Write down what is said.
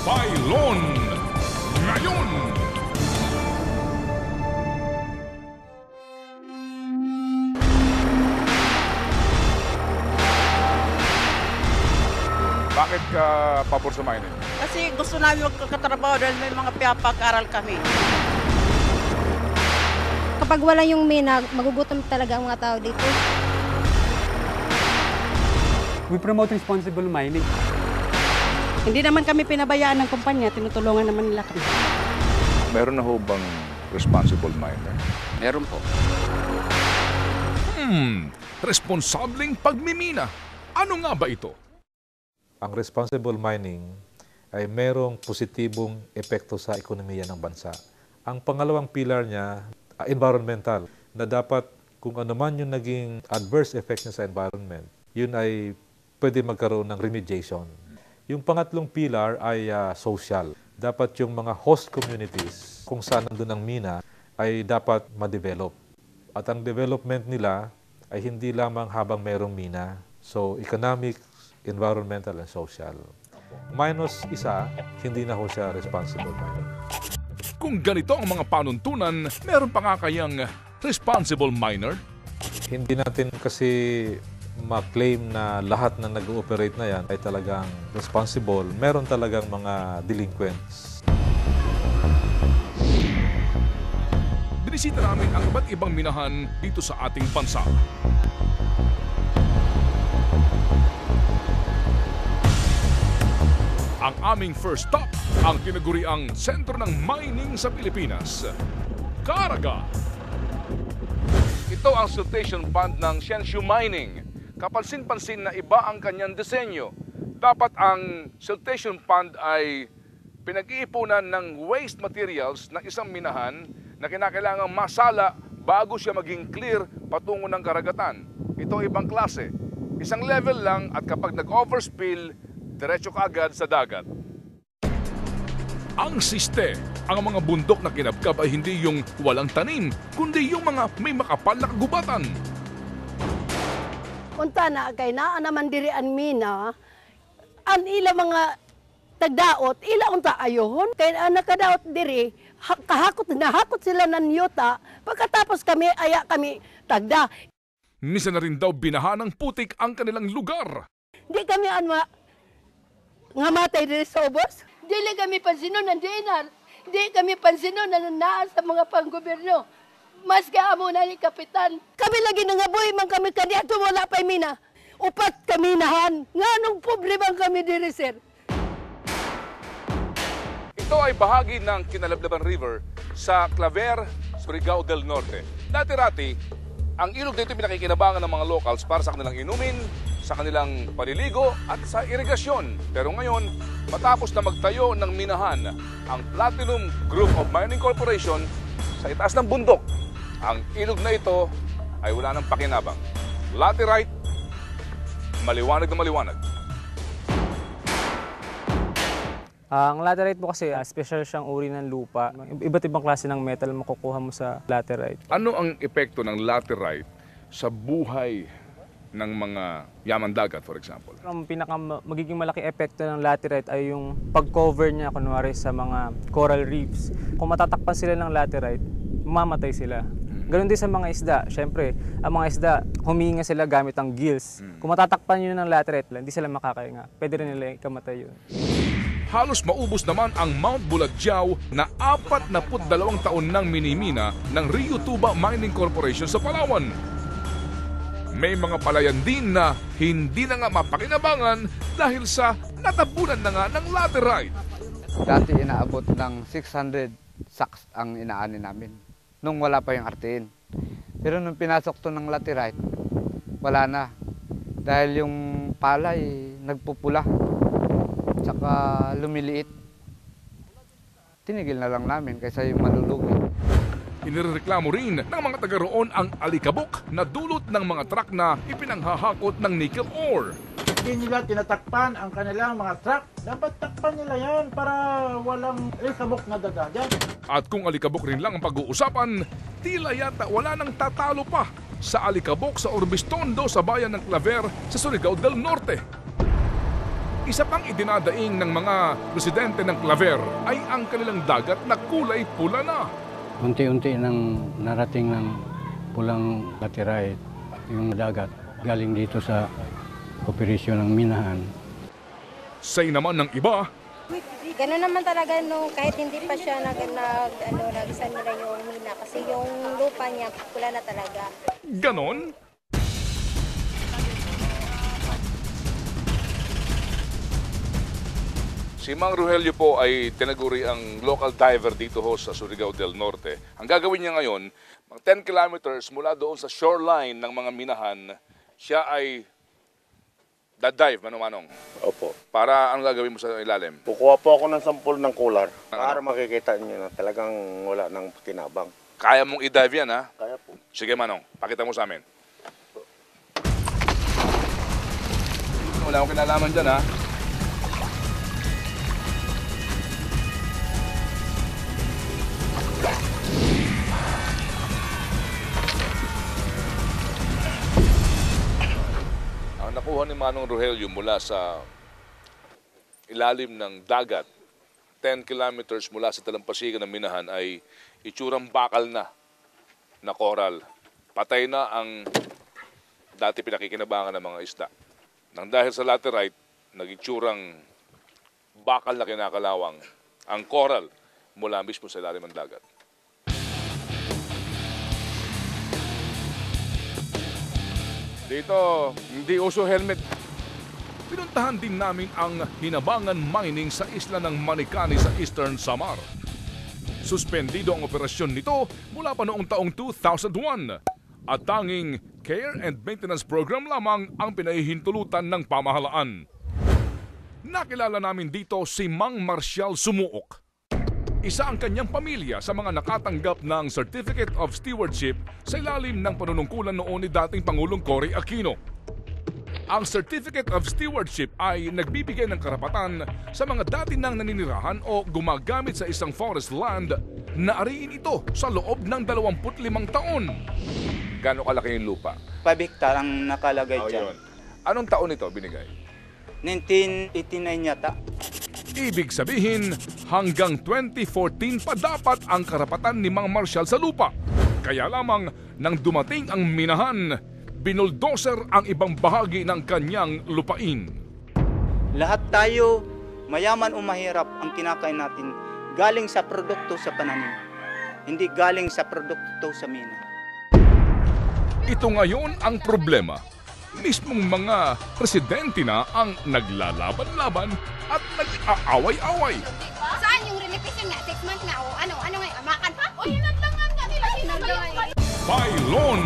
Bailon Ngayon. Bakit ka pabor sa mining? Kasi gusto namin magkakatrabaho dahil may mga pinapag-aral kami. Kapag wala yung mina, magugutom talaga ang mga tao dito. We promote responsible mining. Hindi naman kami pinabayaan ng kumpanya, tinutulungan naman nila kami. Meron na ho bang responsible miner? Meron po. Responsableng pagmimina. Ano nga ba ito? Ang responsible mining ay merong positibong epekto sa ekonomiya ng bansa. Ang pangalawang pilar niya, environmental, na dapat kung ano man yung naging adverse effect niya sa environment, yun ay pwede magkaroon ng remediation. Yung pangatlong pilar ay social. Dapat yung mga host communities kung saan nandun ang mina ay dapat ma-develop. At ang development nila ay hindi lamang habang mayroong mina. So economic, environmental, and social. Minus isa, hindi na ho siya responsible mining. Kung ganito ang mga panuntunan, meron pa nga kayang responsible miner? Hindi natin kasi ma-claim na lahat na nag-ooperate na yan ay talagang responsible. Meron talagang mga delinquents. Binisita namin ang iba't ibang minahan dito sa ating bansa. Ang aming first stop, ang tinaguriang sentro ng mining sa Pilipinas, Caraga. Ito ang siltation pond ng Shenzhou Mining. Kapansin-pansin na iba ang kanyang disenyo. Dapat ang siltation pond ay pinag-iipunan ng waste materials ng isang minahan na kinakailangang masala bago siya maging clear patungo ng karagatan. Ito ay ibang klase. Isang level lang at kapag nag-overspill, diretso ka agad sa dagat. Ang siste, ang mga bundok na kinabkab ay hindi yung walang tanim, kundi yung mga may makapal na kagubatan. Unta na kay naa naman diri an mina, an ila mga tagdaot, ila unta ayohon kay nakadaot diri, nahakot sila ng yuta, pagkatapos kami aya kami tagda. Misa na rin daw binaha ng putik ang kanilang lugar. Di kami nga matay diri sa ubos. Dili kami pansinon ng dinar. Di kami pansinon na naa sa mga panggobyerno. Mas kaamo na ni Kapitan. Kami lagi nangaboy man kami kaniadto wala pa mina. Upat kami nahan. Nganong problema kami diri, sir? Ito ay bahagi ng Kinalablaban River sa Claver, Surigao del Norte. Dati-rati, ang ilog dito pinakikinabangan ng mga locals para sa kanilang inumin, sa kanilang paliligo at sa irigasyon. Pero ngayon, matapos na magtayo ng minahan ang Platinum Group of Mining Corporation sa itaas ng bundok, ang ilog na ito ay wala ng pakinabang. Laterite, maliwanag na maliwanag. Ang laterite po kasi special siyang uri ng lupa. Iba't ibang klase ng metal makukuha mo sa laterite. Ano ang epekto ng laterite sa buhay ng mga yaman dagat, for example? Ang magiging malaki epekto ng laterite ay yung pag-cover niya kunwari sa mga coral reefs. Kung matatakpan sila ng laterite, mamamatay sila. Ganon din sa mga isda. Siyempre, ang mga isda, humihinga sila gamit ang gills. Kung matatakpan nyo ng laterite, hindi sila makakahinga. Pwede rin nila ikamatay yun. Halos maubos naman ang Mount Bulagjiao na 42 taon nang minimina ng Rio Tuba Mining Corporation sa Palawan. May mga palayan din na hindi na nga mapakinabangan dahil sa natabunan na nga ng laterite. Dati inaabot ng 600 sacks ang inaani namin nung wala pa yung artiin. Pero nung pinasok to ng laterite, wala na. Dahil yung palay nagpupula, tsaka lumiliit. Tinigil na lang namin kaysa yung malulugi. Inireklamo rin ng mga taga roon ang alikabok na dulot ng mga truck na ipinanghahakot ng nickel ore. Hindi nila tinatakpan ang kanilang mga truck. Dapat takpan nila yan para walang alikabok na dadaan. At kung alikabok rin lang ang pag-uusapan, tila yata wala nang tatalo pa sa alikabok sa Orbistondo sa bayan ng Claver sa Surigao del Norte. Isa pang idinadaing ng mga residente ng Claver ay ang kanilang dagat na kulay pula na. Unti-unti nang narating ng pulang laterite yung dagat galing dito sa operasyon ng minahan. Say naman ng iba, Gano'n naman talaga kahit hindi pa siya nag-isan nila yung mina kasi yung lupa niya pula na talaga. ganon? Si Mang Rogelio po ay tinaguri ang local diver dito ho sa Surigao del Norte. Ang gagawin niya ngayon, 10 kilometers mula doon sa shoreline ng mga minahan, siya ay dadive, manong-manong. Opo. Para ang gagawin mo sa ilalim? Kukuha po ako ng sampol ng kular para makikita niyo na talagang wala ng kinabang. Kaya mong i-dive yan, ha? Kaya po. Sige, manong. Pakita mo sa amin. Wala akong kinalaman dyan, ha? Ang nakuha ni Manong Rogelio mula sa ilalim ng dagat, 10 kilometers mula sa talampasigan ng minahan ay itsurang bakal na coral. Patay na ang dati pinakikinabangan ng mga isda. Nang dahil sa laterite, nag-itsurang bakal na kinakalawang ang coral mula mismo sa ilalim ng dagat. Dito, hindi uso helmet. Pinuntahan din namin ang Hinabangan Mining sa isla ng Manicani sa Eastern Samar. Suspendido ang operasyon nito mula pa noong taong 2001 at tanging care and maintenance program lamang ang pinahihintulutan ng pamahalaan. Nakilala namin dito si Mang Marcial Sumuok. Isa ang kanyang pamilya sa mga nakatanggap ng Certificate of Stewardship sa ilalim ng panunungkulan noon ni dating Pangulong Cory Aquino. Ang Certificate of Stewardship ay nagbibigay ng karapatan sa mga dati nang naninirahan o gumagamit sa isang forest land na ariin ito sa loob ng 25 taon. Gano'ng kalaki yung lupa? 5 hektar ang nakalagay dyan. Anong taon ito binigay? 1989 yata. Ibig sabihin, hanggang 2014 pa dapat ang karapatan ni Mang Marcial sa lupa. Kaya lamang nang dumating ang minahan, binuldoser ang ibang bahagi ng kanyang lupain. Lahat tayo, mayaman o mahirap, ang kinakain natin galing sa produkto sa pananim. Hindi galing sa produkto sa mina. Ito ngayon ang problema. Mismong mga presidente na ang naglalaban-laban at nag-aaway-away. Saan yung relocation nga? 6 months nga o ano nga? Amakan pa? O hinadlangan nga nila. Bailon